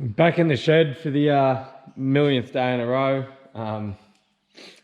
Back in the shed for the millionth day in a row.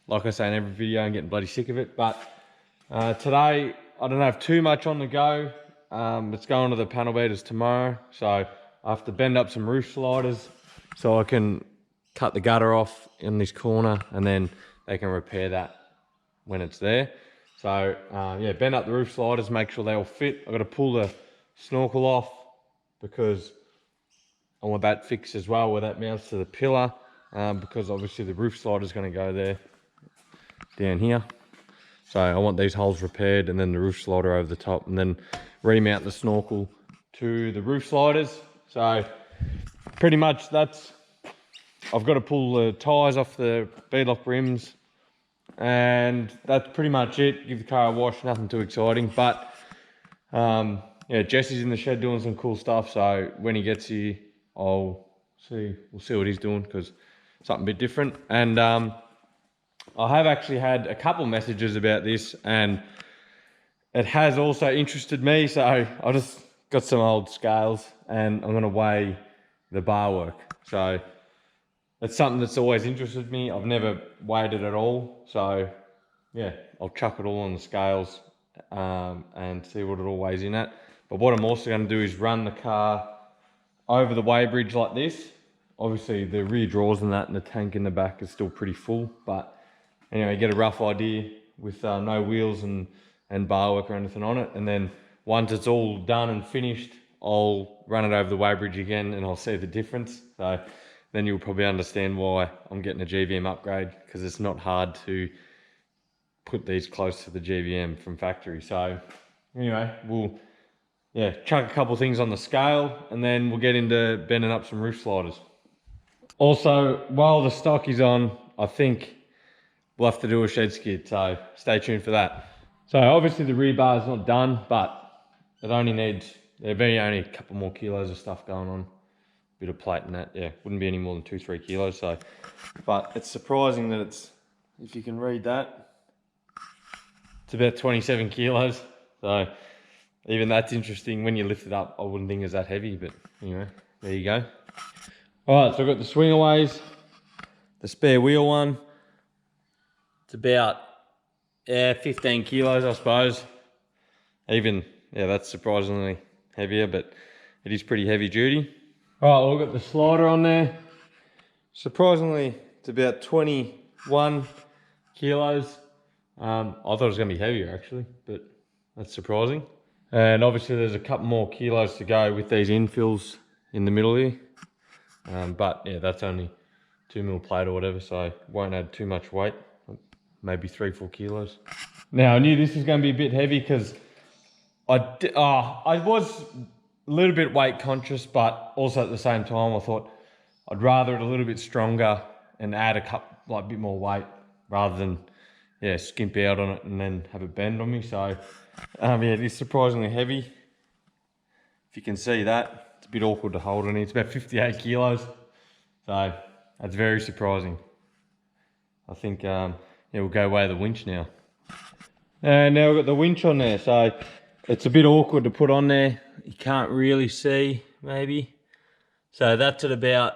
Like I say in every video, I'm getting bloody sick of it. But today, I don't have too much on the go. It's going to the panel beaters tomorrow. So I have to bend up some roof sliders so I can cut the gutter off in this corner and then they can repair that when it's there. So yeah, bend up the roof sliders, make sure they all fit. I've got to pull the snorkel off because I want that fixed as well where that mounts to the pillar, because obviously the roof slider is going to go there down here. So I want these holes repaired and then the roof slider over the top and then remount the snorkel to the roof sliders. So pretty much I've got to pull the tyres off the beadlock rims and that's pretty much it. Give the car a wash, nothing too exciting. But yeah, Jesse's in the shed doing some cool stuff. So when he gets here, we'll see what he's doing because something a bit different. And I have actually had a couple messages about this and it has also interested me. So I just got some old scales and I'm going to weigh the bar work. So it's something that's always interested me. I've never weighed it at all. So yeah, I'll chuck it all on the scales and see what it all weighs in at. But what I'm also going to do is run the car over the weighbridge like this. Obviously the rear drawers and that and the tank in the back is still pretty full, but anyway, get a rough idea with no wheels and bar work or anything on it. And then once it's all done and finished, I'll run it over the weighbridge again and I'll see the difference. So then you'll probably understand why I'm getting a GVM upgrade, because it's not hard to put these close to the GVM from factory. So anyway, we'll chuck a couple things on the scale and then we'll get into bending up some roof sliders. Also, while the stock is on, I think we'll have to do a shed skid, so stay tuned for that. So obviously the rear bar is not done, but it only needs, there'll be only a couple more kilos of stuff going on. Bit of plate and that, yeah, wouldn't be any more than 2-3 kilos. So, but it's surprising that it's, if you can read that, it's about 27 kilos. So even that's interesting. When you lift it up, I wouldn't think it's that heavy, but anyway, there you go. All right, so I've got the swingaways, the spare wheel one. It's about 15 kilos, I suppose. Even, yeah, that's surprisingly heavier, but it is pretty heavy duty. All right, well, we've got the slider on there. Surprisingly, it's about 21 kilos. I thought it was going to be heavier actually, but that's surprising. And obviously there's a couple more kilos to go with these infills in the middle here. But yeah, that's only 2mm plate or whatever, so won't add too much weight, maybe 3-4 kilos. Now I knew this was going to be a bit heavy because I was a little bit weight conscious, but also at the same time I thought I'd rather it a little bit stronger and add a bit more weight rather than skimp out on it and then have it bend on me. So yeah, it is surprisingly heavy. If you can see that, it's a bit awkward to hold on it. It's about 58 kilos. So that's very surprising. I think we'll go weigh the winch now. And now we've got the winch on there. So it's a bit awkward to put on there. You can't really see, maybe. So that's at about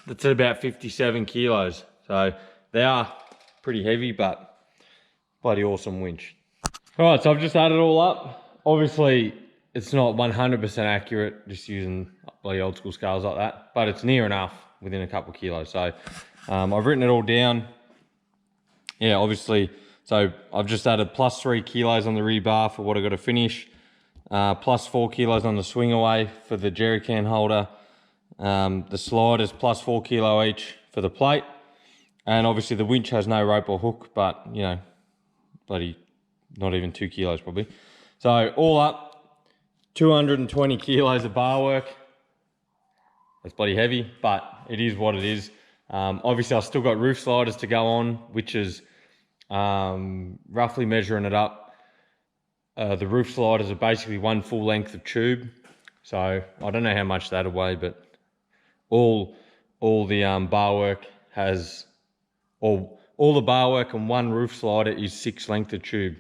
57 kilos. So they are pretty heavy, but bloody awesome winch. All right, so I've just added it all up. Obviously, it's not 100% accurate, just using bloody old school scales like that, but it's near enough within a couple of kilos. So I've written it all down. Yeah, obviously, so I've just added plus 3 kilos on the rear bar for what I've got to finish, plus 4 kilos on the swing away for the jerry can holder. The sliders plus 4 kilo each for the plate. And obviously the winch has no rope or hook, but you know, bloody not even 2 kilos probably. So all up, 220 kilos of bar work. That's bloody heavy, but it is what it is. Obviously I've still got roof sliders to go on, which is roughly measuring it up. The roof sliders are basically one full length of tube. So I don't know how much that'll weigh, but all the bar work has, all the bar work on one roof slider is 6 lengths of tube.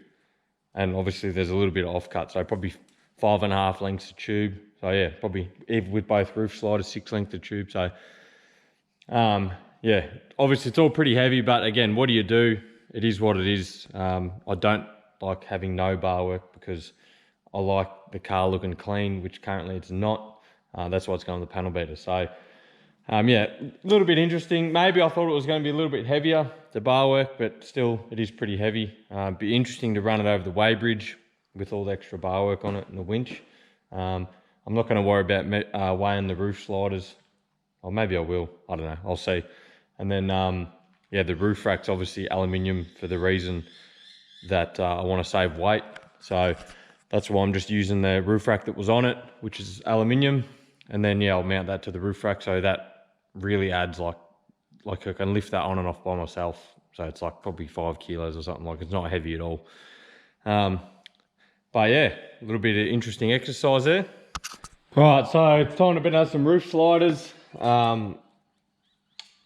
And obviously there's a little bit of offcut, so probably 5.5 lengths of tube. So yeah, probably even with both roof sliders, 6 length of tube. So yeah, obviously it's all pretty heavy, but again, what do you do? It is what it is. I don't like having no bar work because I like the car looking clean, which currently it's not. That's why it's going with the panel beater. So yeah, a little bit interesting. Maybe I thought it was going to be a little bit heavier, the bar work, but still it is pretty heavy. Be interesting to run it over the weighbridge with all the extra bar work on it and the winch. I'm not going to worry about weighing the roof sliders. Or maybe I will, I don't know, I'll see. And then, yeah, the roof rack's obviously aluminium for the reason that I want to save weight. So that's why I'm just using the roof rack that was on it, which is aluminium. And then, yeah, I'll mount that to the roof rack. So that really adds like I can lift that on and off by myself. So it's like probably 5 kilos or something. Like, it's not heavy at all. But yeah, a little bit of interesting exercise there. All right, so it's time to bend out some roof sliders.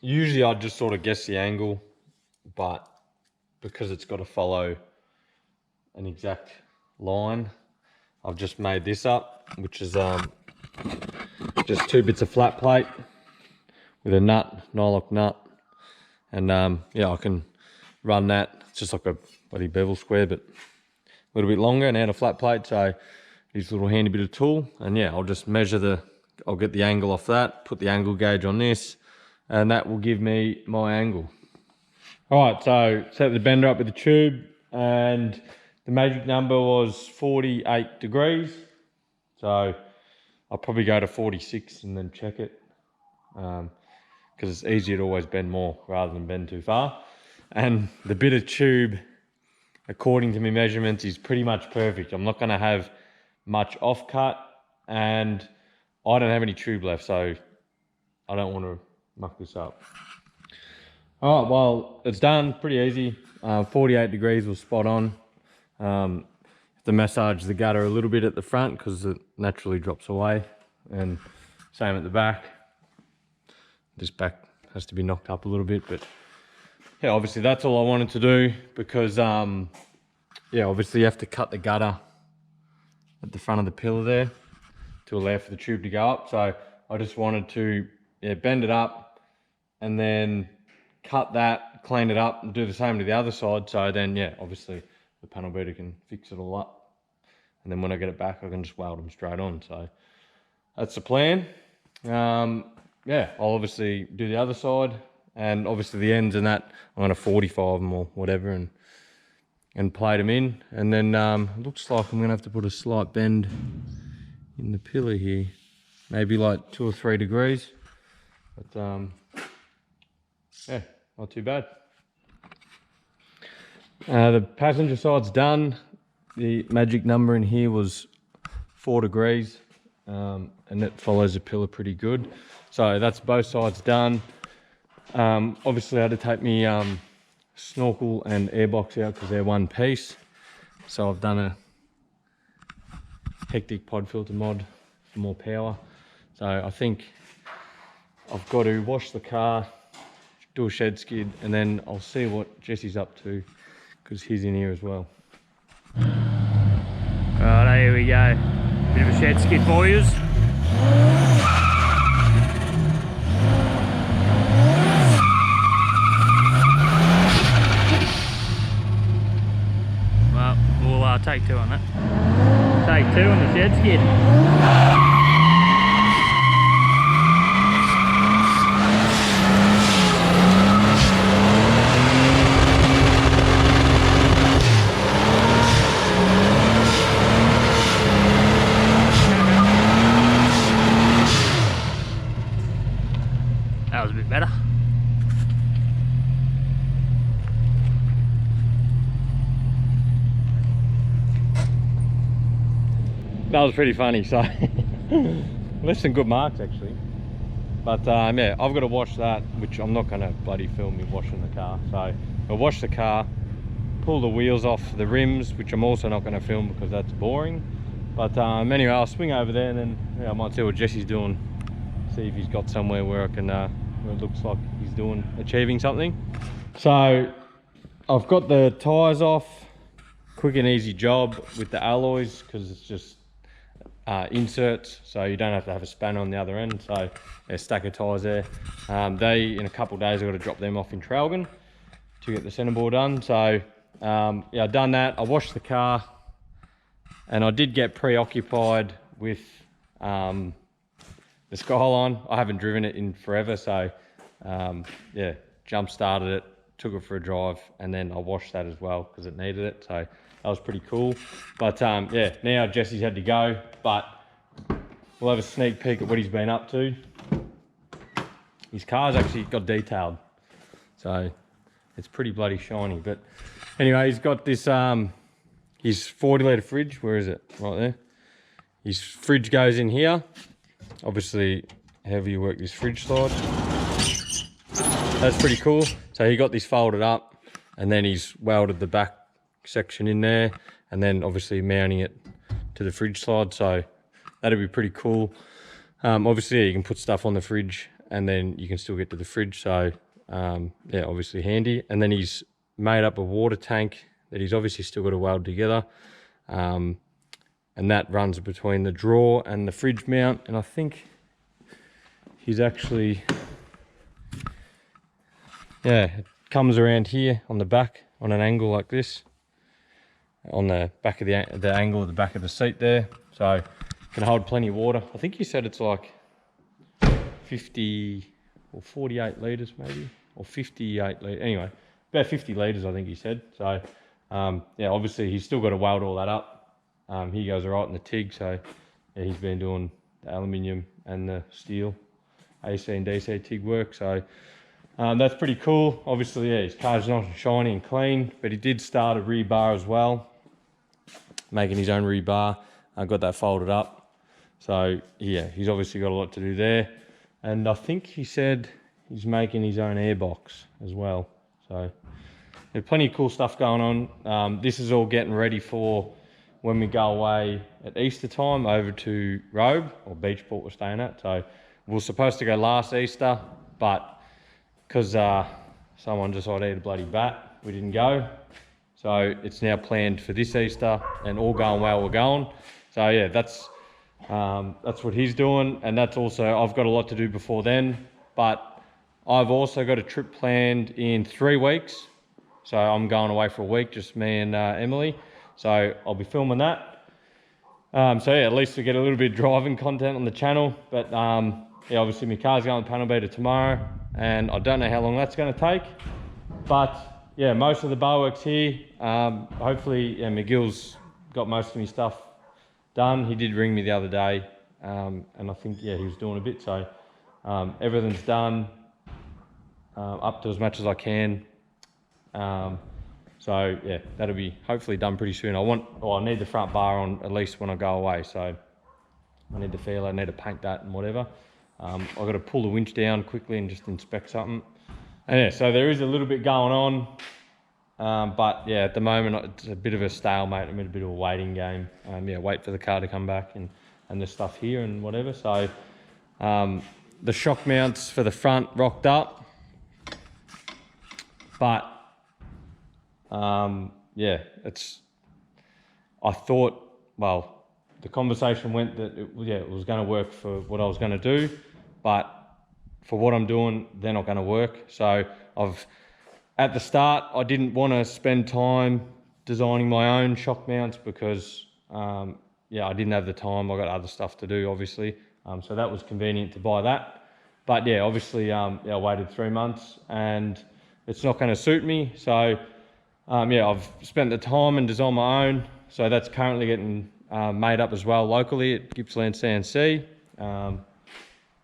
Usually I'd just sort of guess the angle, but because it's got to follow an exact line, I've just made this up, which is just 2 bits of flat plate with a nut, nylock nut, and yeah, I can run that. It's just like a bloody bevel square, but a little bit longer and add a flat plate. So use a little handy bit of tool, and yeah, I'll just measure I'll get the angle off that, put the angle gauge on this, and that will give me my angle. All right, so set the bender up with the tube, and the magic number was 48 degrees. So I'll probably go to 46 and then check it, because it's easier to always bend more rather than bend too far. And the bit of tube, according to my measurements, is pretty much perfect. I'm not gonna have much off cut, and I don't have any tube left, so I don't want to muck this up. All right, well, it's done, pretty easy. 48 degrees was spot on. Have to massage the gutter a little bit at the front because it naturally drops away, and same at the back. This back has to be knocked up a little bit, but yeah, obviously that's all I wanted to do because yeah, obviously you have to cut the gutter at the front of the pillar there to allow for the tube to go up. So I just wanted to, yeah, bend it up and then cut that, clean it up, and do the same to the other side. So then, yeah, obviously the panel beater can fix it all up. And then when I get it back, I can just weld them straight on. So that's the plan. Yeah, I'll obviously do the other side, and obviously the ends and that, I'm gonna 45 them or whatever and plate them in. And then it looks like I'm gonna have to put a slight bend in the pillar here, maybe like 2 or 3 degrees, but yeah, not too bad. The passenger side's done. The magic number in here was 4 degrees, and it follows the pillar pretty good. So that's both sides done. Obviously I had to take me snorkel and airbox out because they're one piece. So I've done a hectic pod filter mod for more power. So I think I've got to wash the car, do a shed skid, and then I'll see what Jesse's up to because he's in here as well. Right, here we go. Bit of a shed skid for yous. Well, we'll take 2 on that. Take 2 on the shed skid. That was a bit better. That was pretty funny. So less than good marks actually, but yeah, I've got to wash that, which I'm not going to bloody film me washing the car. So I'll wash the car, pull the wheels off the rims, which I'm also not going to film because that's boring. But anyway, I'll swing over there, and then yeah, I might see what Jesse's doing, see if he's got somewhere where I can where it looks like he's achieving something. So I've got the tyres off, quick and easy job with the alloys because it's just inserts, so you don't have to have a spanner on the other end. So a stack of tyres there. In a couple of days I've got to drop them off in Traralgon to get the centreboard done. So yeah, I've done that. I washed the car, and I did get preoccupied with the Skyline. I haven't driven it in forever, so yeah, jump started it, took it for a drive, and then I washed that as well because it needed it. So that was pretty cool. But yeah, now Jesse's had to go, but we'll have a sneak peek at what he's been up to. His car's actually got detailed, so it's pretty bloody shiny. But anyway, he's got this his 40 litre fridge. Where is it? Right there. His fridge goes in here. Obviously, however you work this fridge slide. That's pretty cool. So he got this folded up, and then he's welded the back section in there, and then obviously mounting it to the fridge slide. So that'd be pretty cool. Obviously, yeah, you can put stuff on the fridge, and then you can still get to the fridge. So yeah, obviously handy. And then he's made up a water tank that he's obviously still got to weld together. And that runs between the drawer and the fridge mount. And I think he's actually, yeah, it comes around here on the back on an angle like this, on the back of the angle of the back of the seat there. So it can hold plenty of water. I think he said it's like 50 or 48 litres maybe, or 58 litres. Anyway, about 50 litres I think he said. So yeah, obviously he's still got to weld all that up. He goes all right in the TIG, so yeah, he's been doing the aluminium and the steel, AC and DC TIG work. So that's pretty cool. Obviously, yeah, his car's not shiny and clean, but he did start a rear bar as well, making his own rear bar. I got that folded up. So yeah, he's obviously got a lot to do there. And I think he said he's making his own airbox as well. So there's plenty of cool stuff going on. This is all getting ready for when we go away at Easter time over to Robe, or Beachport we're staying at. So we were supposed to go last Easter, but because someone decided to eat a bloody bat, we didn't go. So it's now planned for this Easter, and all going well, we're going. So yeah, that's what he's doing, and that's also, I've got a lot to do before then, but I've also got a trip planned in 3 weeks. So I'm going away for a week, just me and Emily. So I'll be filming that. So yeah, at least we get a little bit of driving content on the channel. But yeah, obviously my car's going to panel beater tomorrow, and I don't know how long that's going to take. But yeah, most of the barwork's here. Hopefully, yeah, McGill's got most of my stuff done. He did ring me the other day, and I think, yeah, he was doing a bit. So everything's done, up to as much as I can. So yeah, that'll be hopefully done pretty soon. I need the front bar on at least when I go away. So I need to feel, I need to paint that and whatever. I've got to pull the winch down quickly and just inspect something. And yeah, so there is a little bit going on. But yeah, at the moment it's a bit of a stalemate. I'm in a bit of a waiting game. Yeah, wait for the car to come back and the stuff here and whatever. So the shock mounts for the front rocked up. But yeah, I thought, well, the conversation went that it was going to work for what I was going to do, but for what I'm doing, they're not going to work. So at the start, I didn't want to spend time designing my own shock mounts because, yeah, I didn't have the time. I got other stuff to do, obviously. So that was convenient to buy that. But yeah, obviously, yeah, I waited 3 months and it's not going to suit me. So yeah, I've spent the time and designed my own. So that's currently getting made up as well locally at Gippsland CNC.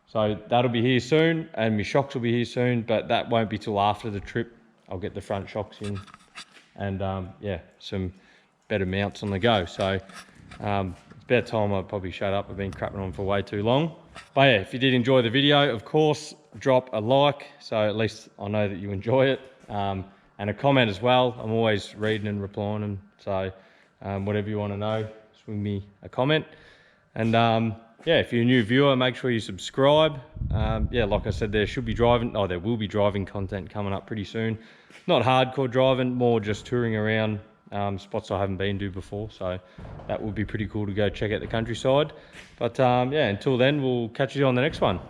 So that'll be here soon, and my shocks will be here soon, but that won't be till after the trip. I'll get the front shocks in and yeah, some better mounts on the go. So it's about time I probably shut up. I've been crapping on for way too long. But yeah, if you did enjoy the video, of course, drop a like, so at least I know that you enjoy it. And a comment as well. I'm always reading and replying them. So whatever you want to know, swing me a comment. And yeah, if you're a new viewer, make sure you subscribe. Yeah, like I said, there will be driving content coming up pretty soon. Not hardcore driving, more just touring around spots I haven't been to before, so that would be pretty cool to go check out the countryside. But yeah, until then, we'll catch you on the next one.